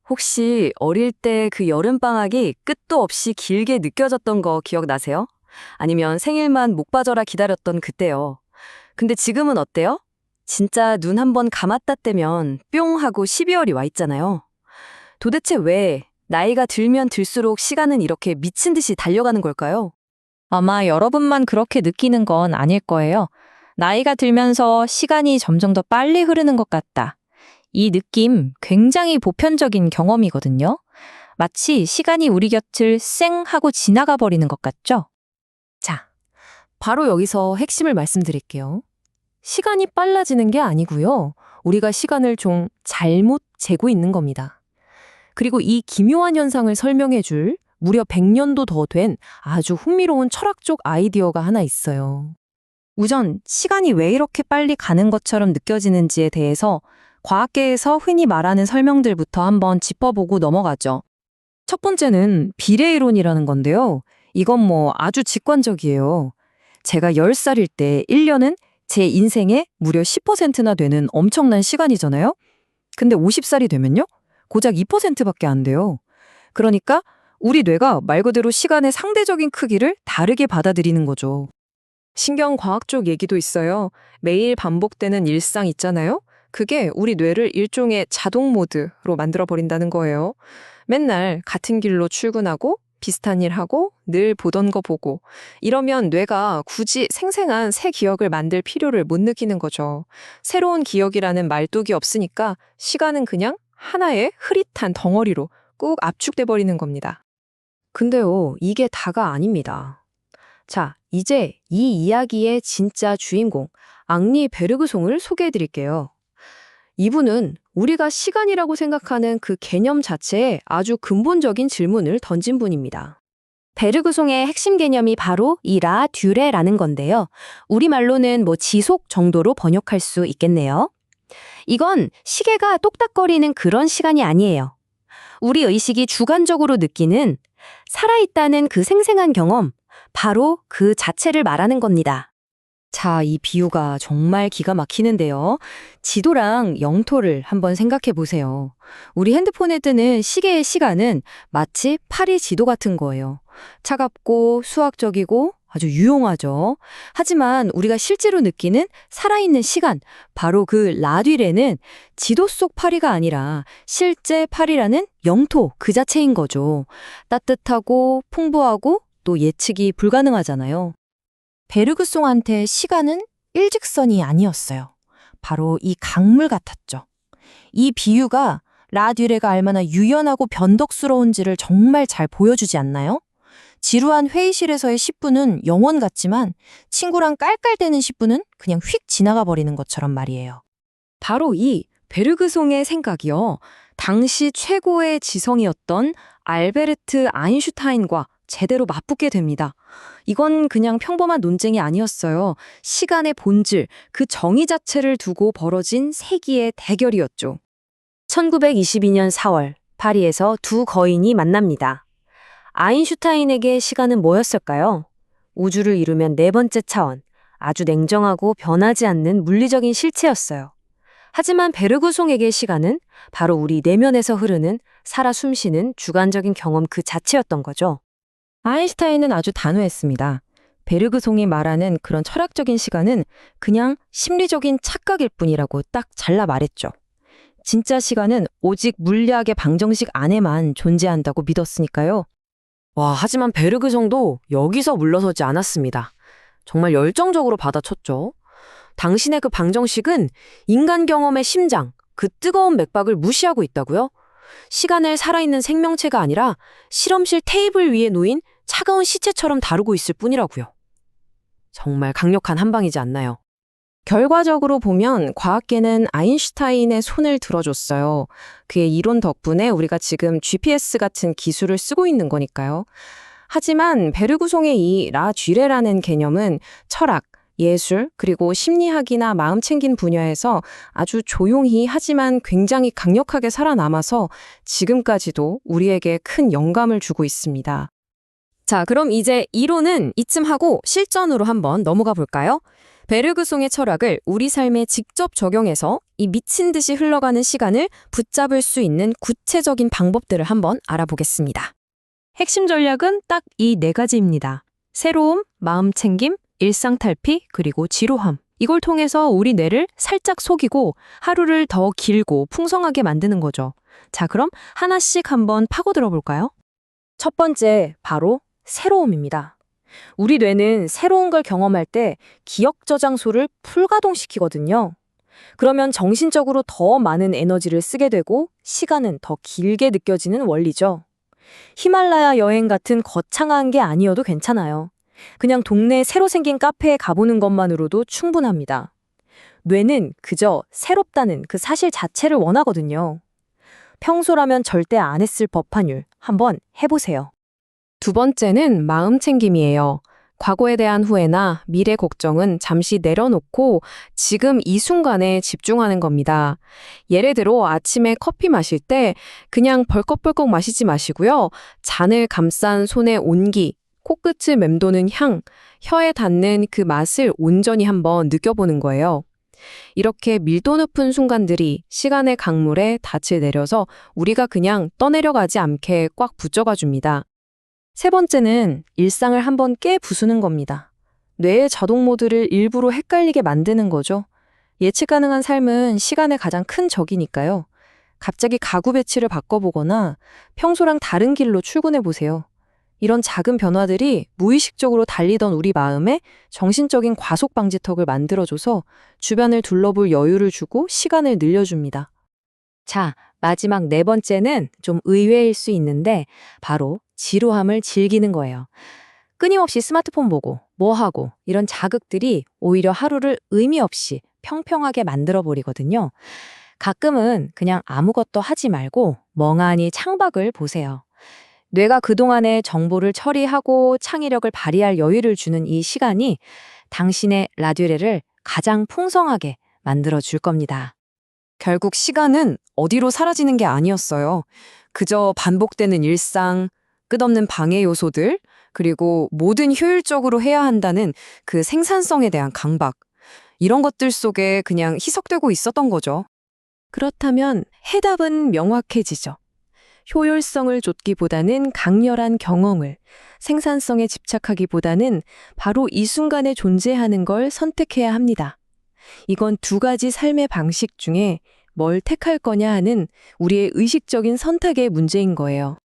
혹시 어릴 때 그 여름방학이 끝도 없이 길게 느껴졌던 거 기억나세요? 아니면 생일만 목 빠져라 기다렸던 그때요. 근데 지금은 어때요? 진짜 눈 한 번 감았다 떼면 뿅 하고 12월이 와 있잖아요. 도대체 왜 나이가 들면 들수록 시간은 이렇게 미친 듯이 달려가는 걸까요? 아마 여러분만 그렇게 느끼는 건 아닐 거예요. 나이가 들면서 시간이 점점 더 빨리 흐르는 것 같다. 이 느낌 굉장히 보편적인 경험이거든요. 마치 시간이 우리 곁을 쌩 하고 지나가 버리는 것 같죠? 자, 바로 여기서 핵심을 말씀드릴게요. 시간이 빨라지는 게 아니고요. 우리가 시간을 좀 잘못 재고 있는 겁니다. 그리고 이 기묘한 현상을 설명해 줄 무려 100년도 더 된 아주 흥미로운 철학적 아이디어가 하나 있어요. 우선 시간이 왜 이렇게 빨리 가는 것처럼 느껴지는지에 대해서 과학계에서 흔히 말하는 설명들부터 한번 짚어보고 넘어가죠. 첫 번째는 비례이론이라는 건데요. 이건 아주 직관적이에요. 제가 10살일 때 1년은 제 인생의 무려 10%나 되는 엄청난 시간이잖아요. 근데 50살이 되면요? 고작 2%밖에 안 돼요. 그러니까 우리 뇌가 말 그대로 시간의 상대적인 크기를 다르게 받아들이는 거죠. 신경과학적 얘기도 있어요. 매일 반복되는 일상 있잖아요. 그게 우리 뇌를 일종의 자동 모드로 만들어버린다는 거예요. 맨날 같은 길로 출근하고 비슷한 일 하고 늘 보던 거 보고 이러면 뇌가 굳이 생생한 새 기억을 만들 필요를 못 느끼는 거죠. 새로운 기억이라는 말뚝이 없으니까 시간은 그냥 하나의 흐릿한 덩어리로 꾹 압축돼 버리는 겁니다. 근데요, 이게 다가 아닙니다. 자, 이제 이 이야기의 진짜 주인공, 앙리 베르그송을 소개해 드릴게요. 이분은 우리가 시간이라고 생각하는 그 개념 자체에 아주 근본적인 질문을 던진 분입니다. 베르그송의 핵심 개념이 바로 이 라 듀레라는 건데요. 우리말로는 지속 정도로 번역할 수 있겠네요. 이건 시계가 똑딱거리는 그런 시간이 아니에요. 우리 의식이 주관적으로 느끼는 살아있다는 그 생생한 경험, 바로 그 자체를 말하는 겁니다. 자, 이 비유가 정말 기가 막히는데요. 지도랑 영토를 한번 생각해 보세요. 우리 핸드폰에 뜨는 시계의 시간은 마치 파리 지도 같은 거예요. 차갑고 수학적이고 아주 유용하죠. 하지만 우리가 실제로 느끼는 살아있는 시간, 바로 그 라뒤레는 지도 속 파리가 아니라 실제 파리라는 영토 그 자체인 거죠. 따뜻하고 풍부하고 또 예측이 불가능하잖아요. 베르그송한테 시간은 일직선이 아니었어요. 바로 이 강물 같았죠. 이 비유가 라듀레가 얼마나 유연하고 변덕스러운지를 정말 잘 보여주지 않나요? 지루한 회의실에서의 10분은 영원 같지만 친구랑 깔깔대는 10분은 그냥 휙 지나가 버리는 것처럼 말이에요. 바로 이 베르그송의 생각이요. 당시 최고의 지성이었던 알베르트 아인슈타인과 제대로 맞붙게 됩니다. 이건 그냥 평범한 논쟁이 아니었어요. 시간의 본질, 그 정의 자체를 두고 벌어진 세기의 대결이었죠. 1922년 4월, 파리에서 두 거인이 만납니다. 아인슈타인에게 시간은 뭐였을까요? 우주를 이루면 네 번째 차원, 아주 냉정하고 변하지 않는 물리적인 실체였어요. 하지만 베르그송에게 시간은 바로 우리 내면에서 흐르는 살아 숨쉬는 주관적인 경험 그 자체였던 거죠. 아인슈타인은 아주 단호했습니다. 베르그송이 말하는 그런 철학적인 시간은 그냥 심리적인 착각일 뿐이라고 딱 잘라 말했죠. 진짜 시간은 오직 물리학의 방정식 안에만 존재한다고 믿었으니까요. 와, 하지만 베르그송도 여기서 물러서지 않았습니다. 정말 열정적으로 받아쳤죠. 당신의 그 방정식은 인간 경험의 심장, 그 뜨거운 맥박을 무시하고 있다고요? 시간을 살아있는 생명체가 아니라 실험실 테이블 위에 놓인 차가운 시체처럼 다루고 있을 뿐이라고요. 정말 강력한 한방이지 않나요? 결과적으로 보면 과학계는 아인슈타인의 손을 들어줬어요. 그의 이론 덕분에 우리가 지금 GPS 같은 기술을 쓰고 있는 거니까요. 하지만 베르그송의 이 라 쥐레라는 개념은 철학, 예술, 그리고 심리학이나 마음 챙긴 분야에서 아주 조용히 하지만 굉장히 강력하게 살아남아서 지금까지도 우리에게 큰 영감을 주고 있습니다. 자, 그럼 이제 이론은 이쯤 하고 실전으로 한번 넘어가 볼까요? 베르그송의 철학을 우리 삶에 직접 적용해서 이 미친 듯이 흘러가는 시간을 붙잡을 수 있는 구체적인 방법들을 한번 알아보겠습니다. 핵심 전략은 딱 이 네 가지입니다. 새로움, 마음 챙김, 일상 탈피, 그리고 지루함. 이걸 통해서 우리 뇌를 살짝 속이고 하루를 더 길고 풍성하게 만드는 거죠. 자, 그럼 하나씩 한번 파고들어 볼까요? 첫 번째, 바로 새로움입니다. 우리 뇌는 새로운 걸 경험할 때 기억 저장소를 풀가동시키거든요. 그러면 정신적으로 더 많은 에너지를 쓰게 되고 시간은 더 길게 느껴지는 원리죠. 히말라야 여행 같은 거창한 게 아니어도 괜찮아요. 그냥 동네에 새로 생긴 카페에 가보는 것만으로도 충분합니다. 뇌는 그저 새롭다는 그 사실 자체를 원하거든요. 평소라면 절대 안 했을 법한 일 한번 해보세요. 두 번째는 마음 챙김이에요. 과거에 대한 후회나 미래 걱정은 잠시 내려놓고 지금 이 순간에 집중하는 겁니다. 예를 들어 아침에 커피 마실 때 그냥 벌컥벌컥 마시지 마시고요. 잔을 감싼 손의 온기, 코끝을 맴도는 향, 혀에 닿는 그 맛을 온전히 한번 느껴보는 거예요. 이렇게 밀도 높은 순간들이 시간의 강물에 닻을 내려서 우리가 그냥 떠내려가지 않게 꽉 붙잡아 줍니다. 세 번째는 일상을 한번 깨부수는 겁니다. 뇌의 자동 모드를 일부러 헷갈리게 만드는 거죠. 예측 가능한 삶은 시간의 가장 큰 적이니까요. 갑자기 가구 배치를 바꿔보거나 평소랑 다른 길로 출근해 보세요. 이런 작은 변화들이 무의식적으로 달리던 우리 마음에 정신적인 과속 방지턱을 만들어줘서 주변을 둘러볼 여유를 주고 시간을 늘려줍니다. 자, 마지막 네 번째는 좀 의외일 수 있는데 바로 지루함을 즐기는 거예요. 끊임없이 스마트폰 보고 뭐 하고 이런 자극들이 오히려 하루를 의미 없이 평평하게 만들어 버리거든요. 가끔은 그냥 아무것도 하지 말고 멍하니 창밖을 보세요. 뇌가 그동안의 정보를 처리하고 창의력을 발휘할 여유를 주는 이 시간이 당신의 라듀레를 가장 풍성하게 만들어 줄 겁니다. 결국 시간은 어디로 사라지는 게 아니었어요. 그저 반복되는 일상, 끝없는 방해 요소들, 그리고 모든 효율적으로 해야 한다는 그 생산성에 대한 강박. 이런 것들 속에 그냥 희석되고 있었던 거죠. 그렇다면 해답은 명확해지죠. 효율성을 좇기보다는 강렬한 경험을, 생산성에 집착하기보다는 바로 이 순간에 존재하는 걸 선택해야 합니다. 이건 두 가지 삶의 방식 중에 뭘 택할 거냐 하는 우리의 의식적인 선택의 문제인 거예요.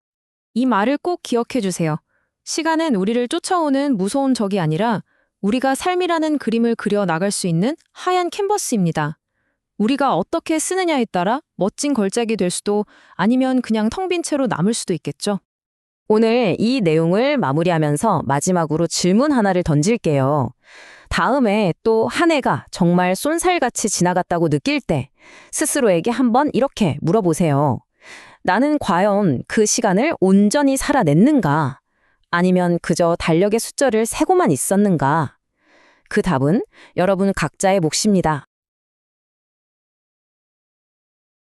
이 말을 꼭 기억해 주세요. 시간은 우리를 쫓아오는 무서운 적이 아니라 우리가 삶이라는 그림을 그려 나갈 수 있는 하얀 캔버스입니다. 우리가 어떻게 쓰느냐에 따라 멋진 걸작이 될 수도 아니면 그냥 텅 빈 채로 남을 수도 있겠죠. 오늘 이 내용을 마무리하면서 마지막으로 질문 하나를 던질게요. 다음에 또 한 해가 정말 쏜살같이 지나갔다고 느낄 때 스스로에게 한번 이렇게 물어보세요. 나는 과연 그 시간을 온전히 살아냈는가? 아니면 그저 달력의 숫자를 세고만 있었는가? 그 답은 여러분 각자의 몫입니다.